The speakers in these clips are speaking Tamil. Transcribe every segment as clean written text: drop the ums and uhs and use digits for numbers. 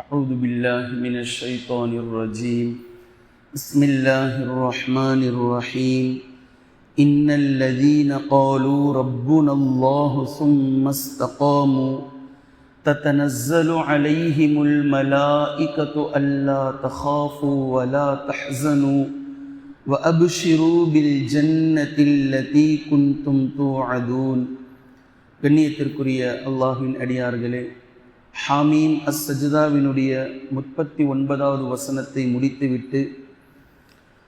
أعوذ بالله من الشيطان الرجيم. بسم الله الرحمن الرحيم. إن الذين قالوا ربنا الله ثم استقاموا تتنزل عليهم الملائكة ألا تخافوا ولا تحزنوا وأبشروا بالجنة التي كنتم توعدون. கண்ணியத்திற்குரிய அல்லாஹ்வின் அடியார்களே, ஹாமீம் அஸ்ஸஜ்தாவினுடைய 39வது வசனத்தை முடித்துவிட்டு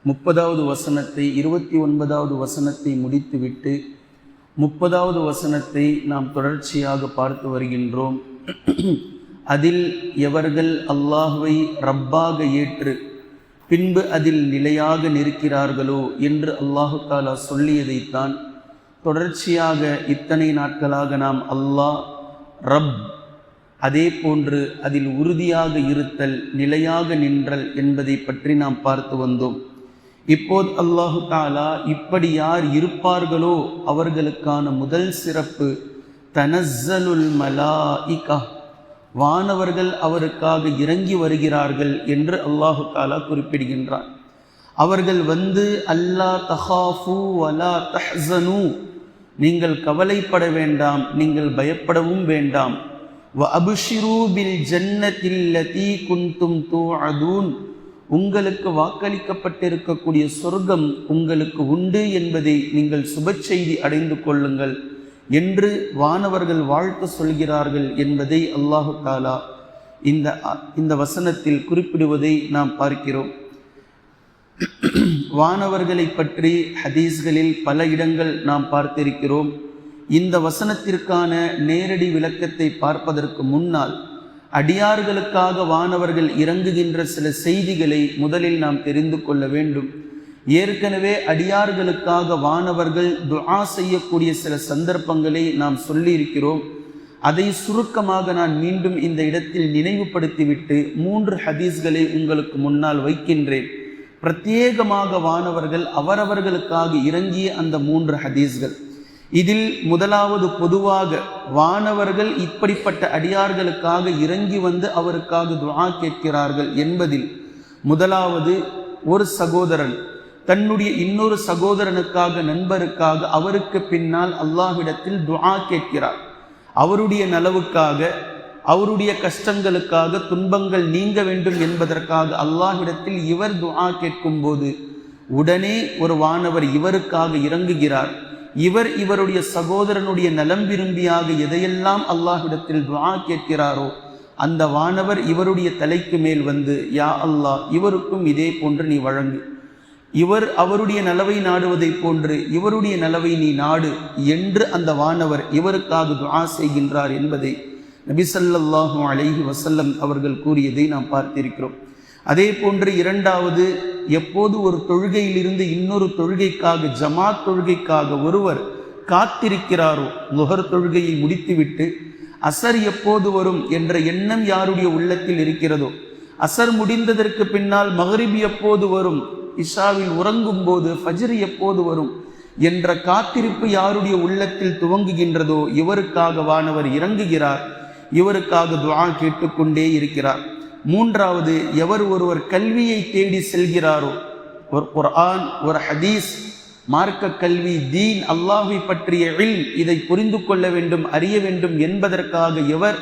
30வது வசனத்தை 29வது வசனத்தை முடித்துவிட்டு 30வது வசனத்தை நாம் தொடர்ச்சியாக பார்த்து வருகின்றோம். அதில் எவர்கள் அல்லாஹ்வை ரப்பாக ஏற்று பின்பு அதில் நிலையாக நிற்கிறார்களோ என்று அல்லாஹு தஆலா சொல்லியதைத்தான் தொடர்ச்சியாக இத்தனை நாட்களாக நாம் அல்லாஹ் ரப், அதே போன்று அதில் உறுதியாக இருத்தல், நிலையாக நின்றல் என்பதை பற்றி நாம் பார்த்து வந்தோம். இப்போது அல்லாஹு தஆலா இப்படி யார் இருப்பார்களோ அவர்களுக்கான முதல் சிறப்பு தனஸ்ஸலுல் மலாயிகா, வானவர்கள் அவருக்காக இறங்கி வருகிறார்கள் என்று அல்லாஹு தஆலா குறிப்பிடுகின்றார். அவர்கள் வந்து அல்லா தஹாஃபு வலா தஹ்ஸனு, நீங்கள் கவலைப்பட வேண்டாம், நீங்கள் பயப்படவும் வேண்டாம். وَأَبْشِرُوا بِالْجَنَّةِ الَّتِي كُنْتُمْ تُوعَدُونَ, உங்களுக்கு வாக்களிக்கப்பட்டிருக்கக்கூடிய சொர்க்கம் உங்களுக்கு உண்டு என்பதை நீங்கள் சுப செய்தி அடைந்து கொள்ளுங்கள் என்று வானவர்கள் வாழ்த்து சொல்கிறார்கள் என்பதை அல்லாஹு தஆலா இந்த வசனத்தில் குறிப்பிடுவதை நாம் பார்க்கிறோம். வானவர்களை பற்றி ஹதீஸ்களில் பல இடங்கள் நாம் பார்த்திருக்கிறோம். இந்த வசனத்திற்கான நேரடி விளக்கத்தை பார்ப்பதற்கு முன்னால் அடியார்களுக்காக வானவர்கள் இறங்குகின்ற சில செய்திகளை முதலில் நாம் தெரிந்து கொள்ள வேண்டும். ஏற்கனவே அடியார்களுக்காக வானவர்கள் துஆ செய்யக்கூடிய சில சந்தர்ப்பங்களை நாம் சொல்லியிருக்கிறோம். அதை சுருக்கமாக நான் மீண்டும் இந்த இடத்தில் நினைவுபடுத்திவிட்டு 3 ஹதீஸ்களை உங்களுக்கு முன்னால் வைக்கின்றேன். பிரத்யேகமாக வானவர்கள் அவரவர்களுக்காக இறங்கிய அந்த 3 ஹதீஸ்கள். இதில் முதலாவது, பொதுவாக வானவர்கள் இப்படிப்பட்ட அடியார்களுக்காக இறங்கி வந்து அவருக்காக துஆ கேட்கிறார்கள் என்பதில் முதலாவது, ஒரு சகோதரன் தன்னுடைய இன்னொரு சகோதரனுக்காக, நண்பருக்காக அவருக்கு பின்னால் அல்லாஹ்விடத்தில் துஆ கேட்கிறார். அவருடைய நலவுக்காக, அவருடைய கஷ்டங்களுக்காக, துன்பங்கள் நீங்க வேண்டும் என்பதற்காக அல்லாஹ்விடத்தில் இவர் துஆ கேட்கும் போது உடனே ஒரு வானவர் இவருக்காக இறங்குகிறார். இவருடைய சகோதரனுடைய நலம் விரும்பியாக எதையெல்லாம் அல்லாஹ்விடத்தில் துஆ கேட்கிறாரோ அந்த வானவர் இவருடைய தலைக்கு மேல் வந்து, யா அல்லாஹ், இவருக்கும் இதே போன்று நீ வழங்கு, இவர் அவருடைய நலவை நாடுவதை போன்று இவருடைய நலவை நீ நாடு என்று அந்த வானவர் இவருக்காக துஆ செய்கின்றார் என்பதை நபி ஸல்லல்லாஹு அலைஹி வஸல்லம் அவர்கள் கூறியதை நாம் பார்த்திருக்கிறோம். அதே போன்று இரண்டாவது, எப்போது ஒரு தொழுகையிலிருந்து இன்னொரு தொழுகைக்காக, ஜமாத் தொழுகைக்காக ஒருவர் காத்திருக்கிறாரோ, லுஹர் தொழுகையை முடித்துவிட்டு அசர் எப்போது வரும் என்ற எண்ணம் யாருடைய உள்ளத்தில் இருக்கிறதோ, அசர் முடிந்ததற்கு பின்னால் மக்ரிப் எப்போது வரும், இஷாவில் உறங்கும் போது ஃபஜ்ர் எப்போது வரும் என்ற காத்திருப்பு யாருடைய உள்ளத்தில் துவங்குகின்றதோ இவருக்காக வானவர் இறங்குகிறார், இவருக்காக துஆ கேட்டுக்கொண்டே இருக்கிறார். மூன்றாவது, எவர் ஒருவர் கல்வியை தேடி செல்கிறாரோ, ஒரு குர்ஆன், ஒரு ஹதீஸ், மார்க்க கல்வி, தீன், அல்லாஹ்வை பற்றிய இல்ம், இதை புரிந்து கொள்ள வேண்டும், அறிய வேண்டும் என்பதற்காக எவர்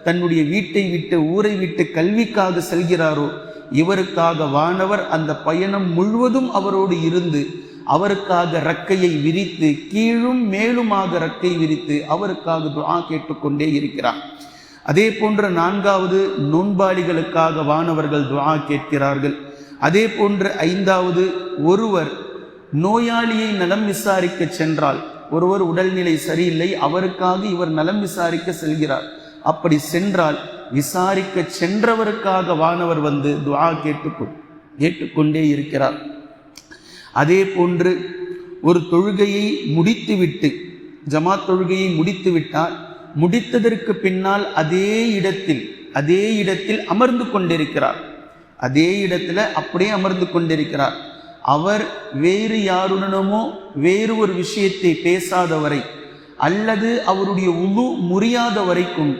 தன்னுடைய வீட்டை விட்டு, ஊரை விட்டு கல்விக்காக செல்கிறாரோ இவருக்காக வானவர் அந்த பயணம் முழுவதும் அவரோடு இருந்து அவருக்காக ரக்கையை விரித்து, கீழும் மேலுமாக ரக்கை விரித்து அவருக்காக துஆ கேட்டுக்கொண்டே இருக்கிறார். அதே போன்று நான்காவது, நோன்பாளிகளுக்காக வானவர்கள் துஆ கேட்கிறார்கள். அதே போன்று ஐந்தாவது, ஒருவர் நோயாளியை நலம் விசாரிக்க சென்றால், ஒருவர் உடல்நிலை சரியில்லை, அவருக்காக இவர் நலம் விசாரிக்க செல்கிறார். அப்படி சென்றால் விசாரிக்க சென்றவருக்காக வானவர் வந்து துஆ கேட்டுக்கொண்டே இருக்கிறார். அதே போன்று ஒரு தொழுகையை முடித்துவிட்டு, ஜமாத் தொழுகையை முடித்து விட்டால், முடித்ததற்கு பின்னால் அதே இடத்தில் அமர்ந்து கொண்டிருக்கிறார். அதே இடத்துல அப்படியே அமர்ந்து கொண்டிருக்கிறார். அவர் வேறு யாருடனமோ வேறு ஒரு விஷயத்தை பேசாதவரை அல்லது அவருடைய உது முறியாத வரைக்கும்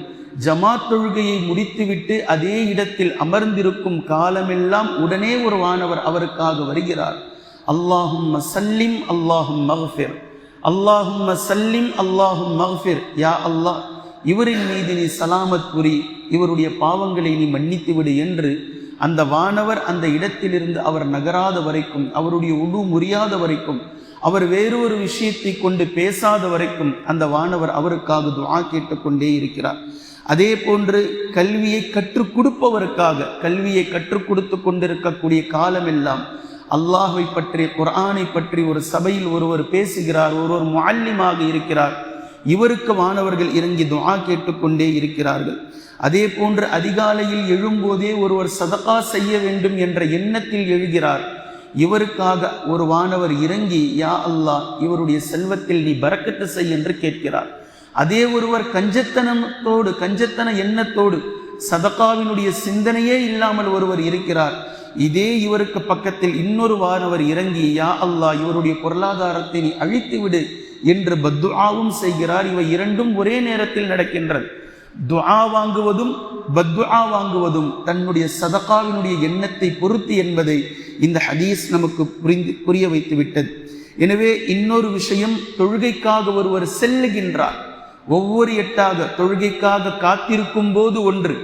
ஜமாத் தொழுகையை முடித்துவிட்டு அதே இடத்தில் அமர்ந்திருக்கும் காலமெல்லாம் உடனே ஒரு வானவர் அவருக்காக வருகிறார். அல்லாஹும்ம சல்லிம் அல்லாஹும் மக்ஃபிர், அல்லாஹும்ம சல்லிம் அல்லாஹும் மக்ஃபிர், யா அல்லாஹ் இவரின் மீது நீ சலாமத் புரி, இவருடைய பாவங்களை நீ மன்னித்து விடு என்று அந்த வானவர் அந்த இடத்திலிருந்து அவர் நகராத வரைக்கும், அவருடைய உடு முறியாத வரைக்கும், அவர் வேறொரு விஷயத்தை கொண்டு பேசாத வரைக்கும் அந்த வானவர் அவருக்காக துஆ கேட்டுக்கொண்டே இருக்கிறார். அதே போன்று கல்வியை கற்றுக் கொடுப்பவருக்காக, கல்வியை கற்றுக் கொடுத்து கொண்டிருக்கக்கூடிய காலமெல்லாம் அல்லாஹை பற்றி, குர்ஆனை பற்றி ஒரு சபையில் ஒருவர் பேசுகிறார், ஒருவர் முஅல்லிமாக இருக்கிறார், இவருக்கு வானவர்கள் இறங்கி துஆ கேட்டுக்கொண்டே இருக்கிறார்கள். அதே போன்று அதிகாலையில் எழும்போதே ஒருவர் சதகா செய்ய வேண்டும் என்ற எண்ணத்தில் எழுகிறார், இவருக்காக ஒரு வானவர் இறங்கி யா அல்லாஹ் இவருடைய செல்வத்தில் நீ பரக்கத்து செய் என்று கேட்கிறார். அதே ஒருவர் கஞ்சத்தன எண்ணத்தோடு சதகாவினுடைய சிந்தனையே இல்லாமல் ஒருவர் இருக்கிறார், இதே இவருக்கு பக்கத்தில் இன்னொரு வானவர் இறங்கி யா அல்லாஹ் இவருடைய பொருளாதாரத்தை நீ அழித்து விடு என்று பத்துஆவும் செய்கிறார். இவை இரண்டும் ஒரே நேரத்தில் நடக்கின்றது. துஆ வாங்குவதும் பத்துஆ வாங்குவதும் தன்னுடைய சதகாவினுடைய எண்ணத்தை பொறுத்து என்பதை இந்த ஹதீஸ் நமக்கு புரிய வைத்து விட்டது. எனவே இன்னொரு விஷயம், தொழுகைக்காக ஒருவர் செல்லுகின்றார். ஒவ்வொரு எட்டாக தொழுகைக்காக காத்திருக்கும் போது ஒன்று,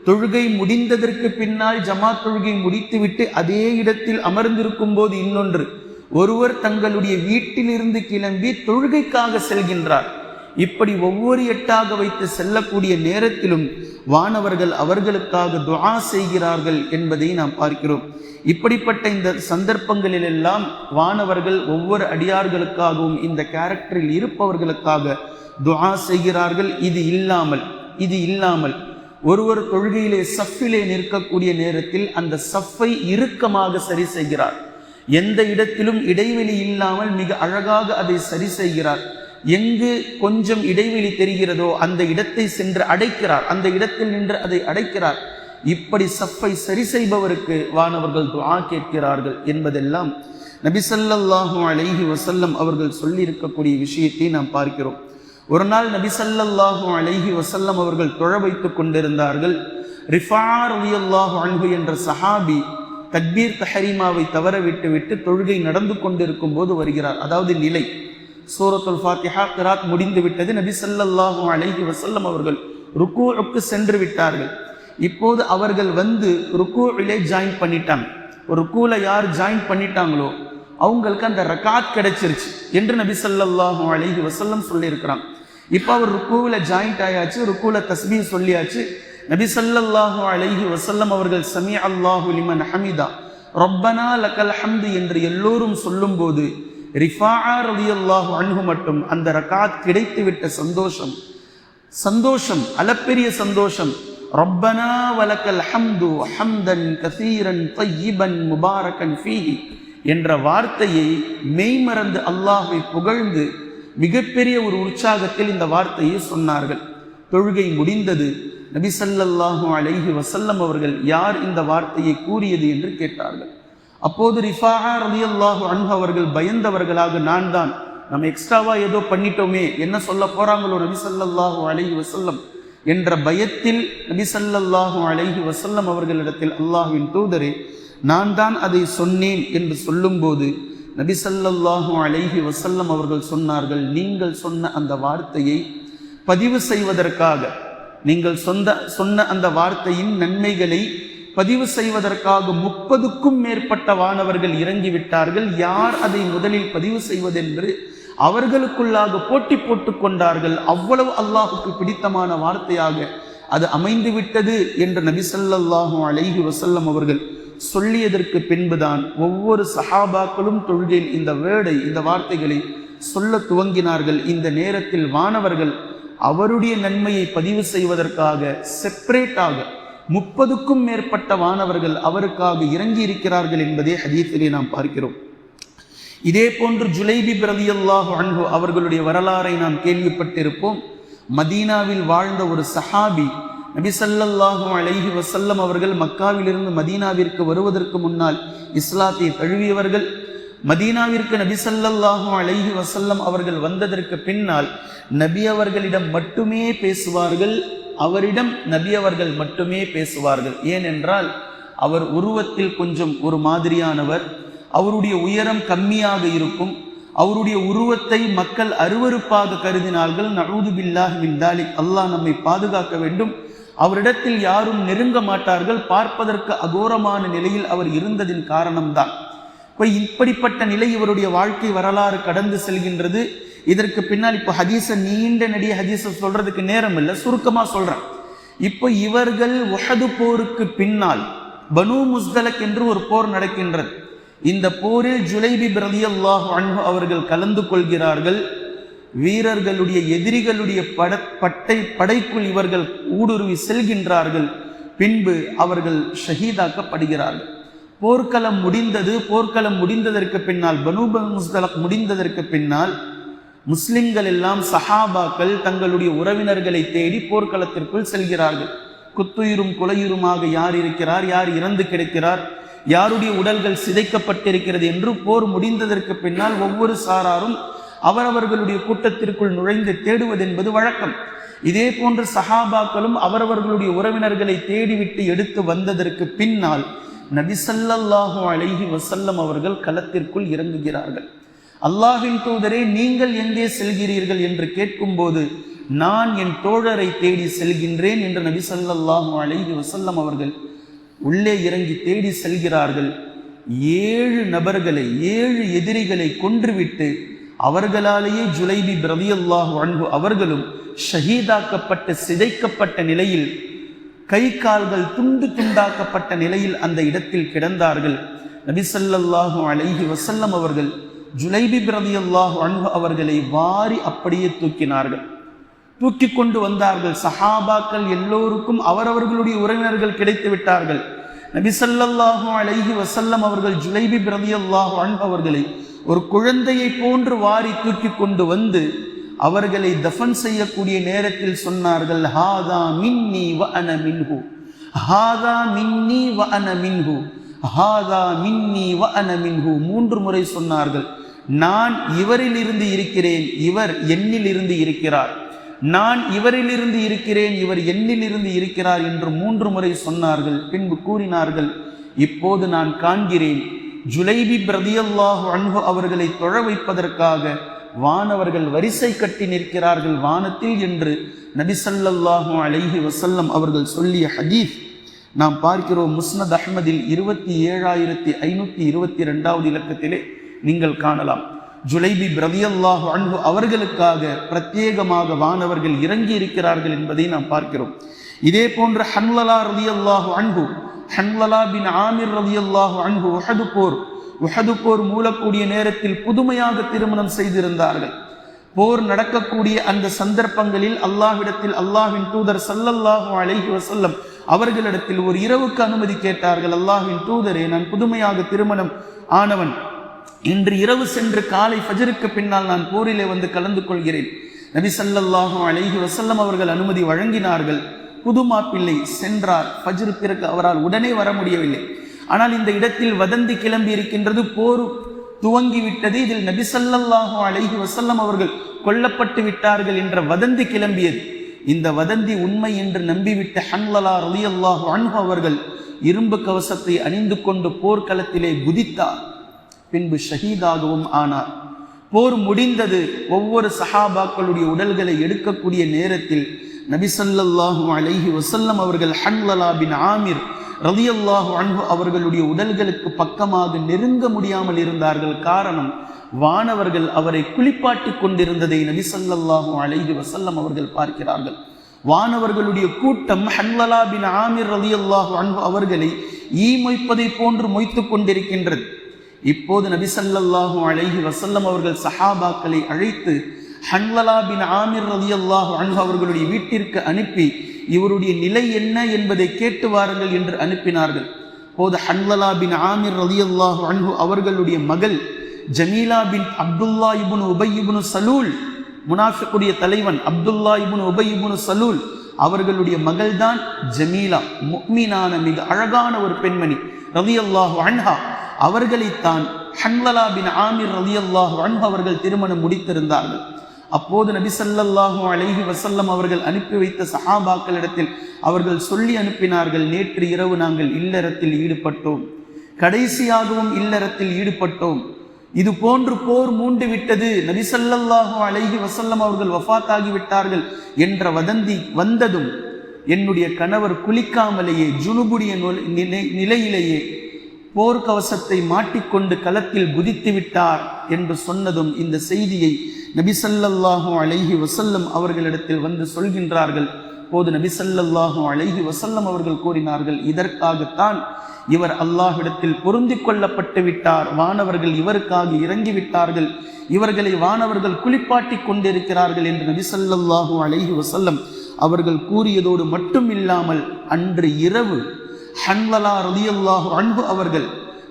தொழுகை முடிந்ததற்கு பின்னால் ஜமாத் தொழுகை முடித்துவிட்டு அதே இடத்தில் அமர்ந்திருக்கும் போது இன்னொன்று, ஒருவர் தங்களுடைய வீட்டிலிருந்து கிளம்பி தொழுகைக்காக செல்கின்றார். இப்படி ஒவ்வொரு எட்டாக வைத்து செல்லக்கூடிய நேரத்திலும் வானவர்கள் அவர்களுக்காக துஆ செய்கிறார்கள் என்பதை நாம் பார்க்கிறோம். இப்படிப்பட்ட இந்த சந்தர்ப்பங்களிலெல்லாம் வானவர்கள் ஒவ்வொரு அடியார்களுக்காகவும் இந்த கேரக்டரில் இருப்பவர்களுக்காக துஆ செய்கிறார்கள். இது இல்லாமல் ஒருவர் தொழுகையிலே சஃபிலே நிற்கக்கூடிய நேரத்தில் அந்த சஃபை இறுக்கமாக சரி செய்கிறார். எந்த இடத்திலும் இடைவெளி இல்லாமல் மிக அழகாக அதை சரி செய்கிறார். எங்கு கொஞ்சம் இடைவெளி தெரிகிறதோ அந்த இடத்தை சென்று அடைக்கிறார், அந்த இடத்தில் நின்று அதை அடைக்கிறார். இப்படி சஃபை சரி செய்பவருக்கு வானவர்கள் துஆ கேட்கிறார்கள் என்பதெல்லாம் நபி ஸல்லல்லாஹு அலைஹி வஸல்லம் அவர்கள் சொல்லி இருக்கக்கூடிய விஷயத்தை நாம் பார்க்கிறோம். ஒரு நாள் நபி ஸல்லல்லாஹு அலைஹி வஸல்லம் அவர்கள் தொழ வைத்துக் கொண்டிருந்தார்கள். ரிஃபா ரலியல்லாஹு அன்ஹு என்ற சஹாபி தக்பீர் தஹரீமாவை தவற விட்டு தொழுகை நடந்து கொண்டிருக்கும் போது வருகிறார். அதாவது நிலை, சூரத்துல் ஃபாத்திஹா கிராத் முடிந்து விட்டது. நபி ஸல்லல்லாஹு அலைஹி வஸல்லம் அவர்கள் ருக்கூஉக்கு சென்று விட்டார்கள். இப்போது அவர்கள் வந்து ருக்கூஇலே ஜாயின் பண்ணிட்டாங்க. ஒரு ருக்கூல யார் ஜாயின் பண்ணிட்டாங்களோ அவங்களுக்கு அந்த ரகாத் கிடைச்சிருச்சு என்று நபி ஸல்லல்லாஹு அலைஹி வஸல்லம் சொல்லியிருக்கிறாங்க. இப்போ அவர் ருக்கூல ஜாயின்ட் ஆயாச்சு, ருக்கூல தஸ்பீஹ் சொல்லியாச்சு. நபி ஸல்லல்லாஹு அலைஹி வஸல்லம் அவர்கள் சமீ அல்லாஹு லிமன் ஹமிதா ரப்பனா லக்கல் ஹம்து என்று எல்லோரும் சொல்லும்போது ரிஃபாஆ ரலியல்லாஹு அன்ஹு மட்டும் அந்த ரகாத் கிடைத்துவிட்ட சந்தோஷம் அளப்பெரிய சந்தோஷம், ரப்பனா வலக்கல் ஹம்து ஹம்தன் கஸீரன் தய்யிபன் முபாரக்கன் ஃபீஹி என்ற வார்த்தையை மெய்மறந்து அல்லாஹ்வை புகழ்ந்து மிகப்பெரிய ஒரு உற்சாகத்தில் இந்த வார்த்தையை சொன்னார்கள். தொழுகை முடிந்தது. நபி ஸல்லல்லாஹு அலைஹி வஸல்லம் அவர்கள் யார் இந்த வார்த்தையை கூறியது என்று கேட்டார்கள். அப்போது ரிஃபாஆ ரலியல்லாஹு அன்ஹு அவர்கள் பயந்தவர்களாக, நான் தான், நம்ம எக்ஸ்ட்ராவா ஏதோ பண்ணிட்டோமே, என்ன சொல்ல போறாங்களோ நபி ஸல்லல்லாஹு அலைஹி வஸல்லம் என்ற பயத்தில் நபி ஸல்லல்லாஹு அலைஹி வஸல்லம் அவர்களிடத்தில் அல்லாஹ்வின் தூதரே நான் தான் அதை சொன்னேன் என்று சொல்லும்போது நபி ஸல்லல்லாஹு அலைஹி வஸல்லம் அவர்கள் சொன்னார்கள், நீங்கள் சொன்ன அந்த வார்த்தையை பதிவு செய்வதற்காக, நீங்கள் சொன்ன அந்த வார்த்தையின் நன்மைகளை பதிவு செய்வதற்காக 30க்கும் மேற்பட்ட வானவர்கள் இறங்கிவிட்டார்கள். யார் அதை முதலில் பதிவு செய்வதென்று அவர்களுக்குள்ளாக போட்டி போட்டுக் கொண்டார்கள். அவ்வளவு அல்லாஹுக்கு பிடித்தமான வார்த்தையாக அது அமைந்து விட்டது என்று நபி ஸல்லல்லாஹு அலைஹி வஸல்லம் அவர்கள் சொல்லியதற்கு பின்புதான் ஒவ்வொரு சஹாபாக்களும் தொழுகையில் இந்த வார்த்தைகளை சொல்ல துவங்கினார்கள். இந்த நேரத்தில் வானவர்கள் அவருடைய நன்மையை பதிவு செய்வதற்காக செப்பரேட்டாக 30க்கும் மேற்பட்ட வானவர்கள் அவருக்காக இறங்கி இருக்கிறார்கள் என்பதே ஹதீஸிலே நாம் பார்க்கிறோம். இதே போன்று ஜுலைபிப் ரலியல்லாஹு அன்ஹு அவர்களுடைய வரலாறை நாம் கேள்விப்பட்டிருப்போம். மதீனாவில் வாழ்ந்த ஒரு சஹாபி, நபி ஸல்லல்லாஹு அலைஹி வஸல்லம் அவர்கள் மக்காவிலிருந்து மதீனாவிற்கு வருவதற்கு முன்னால் இஸ்லாத்தை தழுவியவர்கள். மதீனாவிற்கு நபி ஸல்லல்லாஹு அலைஹி வஸல்லம் அவர்கள் வந்ததற்கு பின்னால் நபி அவர்களிடம் மட்டுமே பேசுவார்கள், அவரிடம் நபி அவர்கள் மட்டுமே பேசுவார்கள். ஏனென்றால் அவர் உருவத்தில் கொஞ்சம் ஒரு மாதிரியானவர், அவருடைய உயரம் கம்மியாக இருக்கும், அவருடைய உருவத்தை மக்கள் அருவருப்பாக கருதினார்கள். நஊது பில்லாஹி மின் தாலிக், அல்லாஹ் நம்மை பாதுகாக்க வேண்டும். அவரிடத்தில் யாரும் நெருங்க மாட்டார்கள். பார்ப்பதற்கு அகோரமான நிலையில் அவர் இருந்ததின் காரணம்தான். இப்போ இப்படிப்பட்ட நிலை இவருடைய வாழ்க்கை வரலாறு கடந்து செல்கின்றது. இதற்கு பின்னால் இப்போ ஹதீஸை நீண்ட நெடிய ஹதீஸை சொல்றதுக்கு நேரம் இல்லை, சுருக்கமாக சொல்றேன். இப்போ இவர்கள் உஹது போருக்கு பின்னால் பனு முஸ்தலக் என்று ஒரு போர் நடக்கின்றது. இந்த போரில் ஜுலைபிப் ரலியல்லாஹு அன்ஹு அவர்கள் கலந்து கொள்கிறார்கள். வீரர்களுடைய எதிரிகளுடைய படைக்குள் இவர்கள் ஊடுருவி செல்கின்றார்கள். பின்பு அவர்கள் ஷஹீதாக்கப்படுகிறார்கள். போர்க்களம் முடிந்தது. போர்க்களம் முடிந்ததற்கு பின்னால், பனு முஸ்தலக் முடிந்ததற்கு பின்னால் முஸ்லிம்கள் எல்லாம் சஹாபாக்கள் தங்களுடைய உறவினர்களை தேடி போர்க்களத்திற்குள் செல்கிறார்கள். குத்துயிரும் குலையுருமாக யார் இருக்கிறார், யார் இறந்து கிடக்கிறார், யாருடைய உடல்கள் சிதைக்கப்பட்டிருக்கிறது என்று போர் முடிந்ததற்கு பின்னால் ஒவ்வொரு சாராரும் அவரவர்களுடைய கூட்டத்திற்குள் நுழைந்து தேடுவதென்பது வழக்கம். இதே போன்று சஹாபாக்களும் அவரவர்களுடைய உறவினர்களை தேடிவிட்டு எடுத்து வந்ததற்கு பின்னால் நபி ஸல்லல்லாஹு அலைஹி வஸல்லம் அவர்கள் களத்திற்குள் இறங்குகிறார்கள். அல்லாஹ்வின் தூதரே, நீங்கள் எங்கே செல்கிறீர்கள் என்று கேட்கும்போது, நான் என் தோழரை தேடி செல்கின்றேன் என்று நபி ஸல்லல்லாஹு அலைஹி வஸல்லம் அவர்கள் உள்ளே இறங்கி தேடி செல்கிறார்கள். 7 நபர்களை, 7 எதிரிகளை கொன்றுவிட்டு அவர்களாலேயே ஜுலைபிப் ரலியல்லாஹு அன்ஹு அவர்களும் ஷஹீதாக்கப்பட்டு சிதைக்கப்பட்ட நிலையில், கை கால்கள் துண்டு துண்டாக்கப்பட்ட நிலையில் அந்த இடத்தில் கிடந்தார்கள். நபி ஸல்லல்லாஹு அலைஹி வஸல்லம் அவர்கள் ஜுலைபிப் ரலியல்லாஹு அன்ஹு அவர்களை வாரி அப்படியே தூக்கினார்கள். தூக்கி கொண்டு வந்தார்கள். சஹாபாக்கள் எல்லோருக்கும் அவரவர்களுடைய உறவினர்கள் கிடைத்து விட்டார்கள். நபி ஸல்லல்லாஹு அலைஹி வஸல்லம் அவர்கள் ஜுலைபிப் ரலியல்லாஹு அன்ஹு அவர்களை ஒரு குழந்தையை போன்று வாரி தூக்கி கொண்டு வந்து அவர்களை தஃபன் செய்யக்கூடிய நேரத்தில் சொன்னார்கள், ஹாதா மின்னி வ அன மின்ஹு, ஹாதா மின்னி வ அன மின்ஹு, ஹாதா மின்னி வ அன மின்ஹு. 3 முறை சொன்னார்கள். நான் இவரிலிருந்து இருக்கிறேன், இவர் என்னிலிருந்து இருக்கிறார். நான் இவரிலிருந்து இருக்கிறேன், இவர் என்னிலிருந்து இருக்கிறார் என்று 3 முறை சொன்னார்கள். பின்பு கூறினார்கள், இப்போது நான் காண்கிறேன், ஜுலைபிப் ரலியல்லாஹு அன்ஹு அவர்களை தொழ வைப்பதற்காக வானவர்கள் வரிசை கட்டி நிற்கிறார்கள் வானத்தில் என்று நபி ஸல்லல்லாஹு அலைஹி வஸல்லம் அவர்கள் சொல்லிய ஹதீஸ் நாம் பார்க்கிறோம். முஸ்னத் அஹ்மதில் 27,522வது இலக்கத்திலே நீங்கள் காணலாம். ஜுலைபிப் ரலியல்லாஹு அன்ஹு அவர்களுக்காக பிரத்யேகமாக வானவர்கள் இறங்கி இருக்கிறார்கள் என்பதை நாம் பார்க்கிறோம். இதே போன்று ஹன்லலா ரலியல்லாஹு அன்ஹு, ஹன்லலா பின் ஆமிர் ரலியல்லாஹு அன்ஹு உஹது போர் மூலக்கூடிய நேரத்தில் புதுமையாக திருமணம் செய்திருந்தார்கள். போர் நடக்கக்கூடிய அந்த சந்தர்ப்பங்களில் அல்லாஹ்விடத்தில் அல்லாஹ்வின் தூதர் ஸல்லல்லாஹு அலைஹி வஸல்லம் அவர்களிடத்தில் ஒரு இரவுக்கு அனுமதி கேட்டார்கள். அல்லாஹ்வின் தூதரே, நான் புதுமையாக திருமணம் ஆனவன், இன்று இரவு சென்று காலை ஃபஜ்ருக்கு பின்னால் நான் போரிலே வந்து கலந்து கொள்கிறேன். நபி ஸல்லல்லாஹு அலைஹி வஸல்லம் அவர்கள் அனுமதி வழங்கினார்கள். புது மாப்பிள்ளை சென்றார். ஃபஜ்ர் பிறகு அவரால் உடனே வர முடியவில்லை. ஆனால் இந்த இடத்தில் வதந்தி கிளம்பி இருக்கின்றது, போர் துவங்கிவிட்டது, இதில் நபி ஸல்லல்லாஹு அலைஹி வஸல்லம் அவர்கள் கொல்லப்பட்டு விட்டார்கள் என்ற வதந்தி கிளம்பியது. இந்த வதந்தி உண்மை என்று நம்பிவிட்ட ஹன்லலா ரலியல்லாஹு அன்ஹு அவர்கள் இரும்பு கவசத்தை அணிந்து கொண்டு போர்க்களத்திலே குதித்தார். பின்பு ஷஹீதாகவும் ஆனார். போர் முடிந்தது. ஒவ்வொரு சஹாபாக்களுடைய உடல்களை எடுக்கக்கூடிய நேரத்தில் நபி ஸல்லல்லாஹு அலைஹி வஸல்லம் அவர்கள் ஹன்லலா பின் ஆமிர் ரலியல்லாஹு அன்ஹு அவர்களுடைய உடல்களுக்கு பக்கமாக நெருங்க முடியாமல் இருந்தார்கள். காரணம், வானவர்கள் அவரை குளிப்பாட்டி கொண்டிருந்ததை நபி ஸல்லல்லாஹு அலைஹி வஸல்லம் அவர்கள் பார்க்கிறார்கள். வானவர்களுடைய கூட்டம் ஹன்லலா பின் ஆமிர் ரலியல்லாஹு அன்ஹு அவர்களை மொய்ப்பதை போன்று மொய்த்து கொண்டிருக்கின்றது. இப்போது நபி ஸல்லல்லாஹு அலைஹி வஸல்லம் அவர்கள் சஹாபாக்களை அழைத்து ஹன்லலா பின் ஆமிர் ரலியல்லாஹு அன்ஹு அவர்களுடைய வீட்டிற்கு அனுப்பி இவருடைய நிலை என்ன என்பதை கேட்டு வாருங்கள் என்று அனுப்பினார்கள். போது ஹன்லலா பின் ஆமிர் ரலியல்லாஹு அன்ஹு அவர்களுடைய மகள் ஜமீலா பின் அப்துல்லா இப்னு உபை இப்னு சலூல், முனாஃபிக்குடைய தலைவன் அப்துல்லா இப்னு உபை இப்னு சலூல் அவர்களுடைய மகள்தான் ஜமீலா. முஃமினான மிக அழகான ஒரு பெண்மணி ரலியல்லாஹு அன்ஹா. அவர்களைத்தான் ஹன்லலா பின் ஆமிர் ரலியல்லாஹு அன்ஹு அவர்கள் திருமணம் முடித்திருந்தார்கள். அப்போது நபி ஸல்லல்லாஹு அலைஹி வஸல்லம் அவர்கள் அனுப்பி வைத்த சஹாபாக்களிடத்தில் அவர்கள் சொல்லி அனுப்பினார்கள், நேற்று இரவு நாங்கள் இல்லறத்தில் ஈடுபட்டோம், கடைசியாகவும் இல்லறத்தில் ஈடுபட்டோம், இது போன்று போர் மூண்டு விட்டது, நபி ஸல்லல்லாஹு அலைஹி வஸல்லம் அவர்கள் வஃபாத்தாகி விட்டார்கள் என்ற வதந்தி வந்ததும் என்னுடைய கணவர் குளிக்காமலேயே ஜுனுபுடைய நிலையிலேயே போர்க்கவசத்தை மாட்டிக்கொண்டு களத்தில் குதித்து விட்டார் என்று சொன்னதும் இந்த செய்தியை நபி ஸல்லல்லாஹு அலைஹி வஸல்லம் அவர்களிடத்தில் வந்து சொல்கின்றார்கள். போது நபி ஸல்லல்லாஹு அலைஹி வஸல்லம் அவர்கள் கூறினார்கள், இதற்காகத்தான் இவர் அல்லாஹ்விடத்தில் பொருந்தி கொள்ளப்பட்டு விட்டார், வானவர்கள் இவருக்காக இறங்கிவிட்டார்கள், இவர்களை வானவர்கள் குளிப்பாட்டி கொண்டிருக்கிறார்கள் என்று நபி ஸல்லல்லாஹு அலைஹி வஸல்லம் அவர்கள் கூறியதோடு மட்டும் இல்லாமல் அன்று இரவு ஹன்வலா ரலியல்லாஹு அன்ஹு அவர்கள்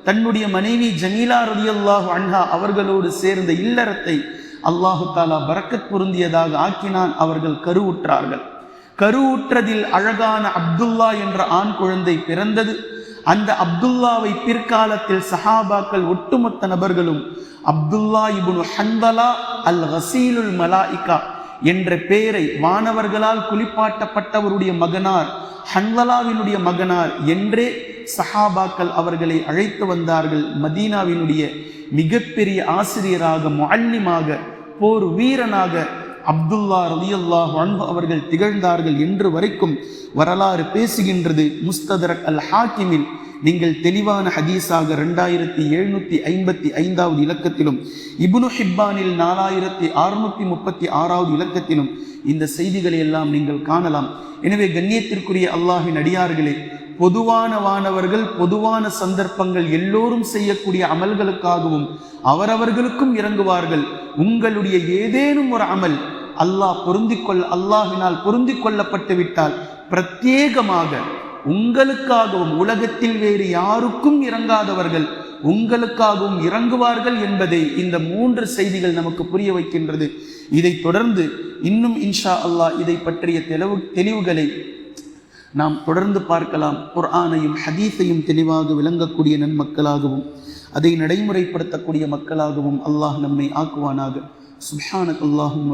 தன்னுடைய மனைவி ஜமீலா ரலியல்லாஹு அன்ஹா அவர்களோடு சேர்ந்த இல்லறத்தை அல்லாஹு தாலா பரக்கத் பொருந்தியதாக ஆக்கினான். அவர்கள் கருவுற்றார்கள். கருவுற்றதில் அழகான அப்துல்லா என்ற ஆண் குழந்தை பிறந்தது. அந்த அப்துல்லாவை பிற்காலத்தில் சஹாபாக்கள் ஒட்டுமொத்த நபர்களும் அப்துல்லா இப்னு ஹன்வலா அல் கசீலுல் மலாயிகா என்ற பெயரை வானவர்களால் குளிப்பாட்டப்பட்டவருடைய மகனார், ஹன்வலாவினுடைய மகனார் என்றே சஹாபாக்கள் அவர்களை அழைத்து வந்தார்கள். மதீனாவினுடைய மிகப்பெரிய ஆசிரியராக, முஅல்லிமாக, போர் வீரனாக அப்துல்லா ரலியல்லாஹு அன்ஹு அவர்கள் திகழ்ந்தார்கள் என்று வரைக்கும் வரலாறு பேசுகின்றது. முஸ்ததரக் அல் ஹாக்கிமில் நீங்கள் தெளிவான ஹதீஸாக 2755வது இலக்கத்திலும், இப்னு ஹிப்பானில் 4636வது இலக்கத்திலும் இந்த செய்திகளை எல்லாம் நீங்கள் காணலாம். எனவே கண்ணியத்திற்குரிய அல்லாஹ்வின் அடியார்களே, பொதுவான வானவர்கள் பொதுவான சந்தர்ப்பங்கள் எல்லோரும் செய்யக்கூடிய அமல்களுக்காகவும் அவரவர்களுக்கும் இறங்குவார்கள். உங்களுடைய ஏதேனும் ஒரு அமல் அல்லாஹ்வினால் பொருந்தி கொள்ளப்பட்டு விட்டால் பிரத்யேகமாக உங்களுக்காகவும் உலகத்தில் வேறு யாருக்கும் இறங்காதவர்கள் உங்களுக்காகவும் இறங்குவார்கள் என்பதை இந்த 3 செய்திகள் நமக்கு புரிய வைக்கின்றது. இதை தொடர்ந்து இன்னும் இன்ஷா அல்லாஹ் இதை பற்றிய தெளிவுகளை நாம் தொடர்ந்து பார்க்கலாம். குர்ஆனையும் ஹதீஸையும் தெளிவாக விளங்கக்கூடிய நன்மக்களாகவும் அதை நடைமுறைப்படுத்தக்கூடிய மக்களாகவும் அல்லாஹ் நம்மை ஆக்குவானாக. சுப்ஹானக அல்லாஹும்ம